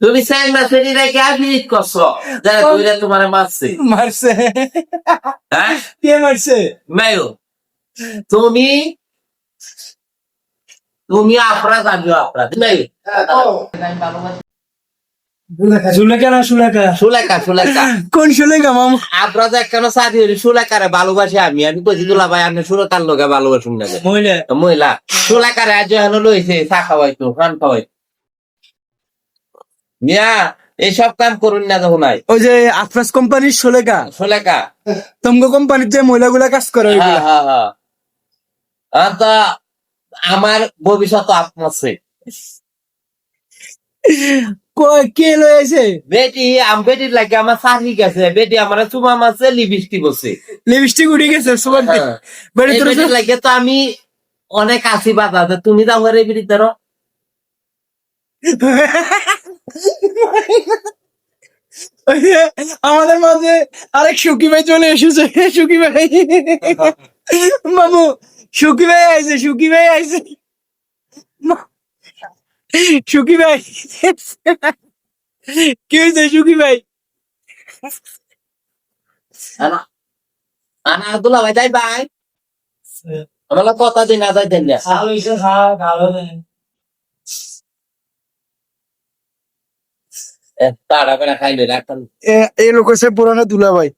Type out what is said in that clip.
তুমি স্যাংরা ফেরি রেখে আফিরিত করছো যারা কইরা তোমারে মারছে মারছে হ্যাঁ কে মারছে মেয়ো তুমি তুমি অপরাধ আমিও অপরাধ মেয়ো সুলেখা না সুলেখা সুলেখা সুলেখা কোন সুলেখা মাম আপনার একখানা চাকরি হলে সুলেখারে ভালোবাসি আমি আমি কইছি দুলা ভাই আপনি সুলেখার লোকে ভালোবাসুন না মহিলা মহিলা সুলেখারে আজ হেন লইছে চা খাওয়াইতো খান খাওয়াইতো মিয়া এইসব কাম করুন না যখন নাই ওই যে আফরাজ কোম্পানির সুলেখা সুলেখা তোমাকে কোম্পানির যে মহিলাগুলা কাজ করে হ্যাঁ হ্যাঁ হ্যাঁ আর তা আমার ভবিষ্যৎ আপনার কে লয়েছে বেটি বেটির লাগে আমার চাকরি গেছে বেটি আমার চুমা মাছে লিপস্টিক বসে লিপস্টিক উঠে গেছে সুবান বেড়ে তোর বেটির লাগে তো আমি অনেক আছি বাধা তুমি যাও ঘরে বেটি ধরো আমাদের মাঝে আরেক সুকি ভাই চলে এসেছে সুকি ভাই মামু সুকি ভাই আইছে সুকি ভাই আইছে সুকি ভাই কি হয়েছে সুকি ভাই আনা দুলা ভাই যাই ভাই আমার কথা দিন না যাই দেন না তাড়া করে খাইলে রাখতাম এই লোক হচ্ছে পুরানো দুলা ভাই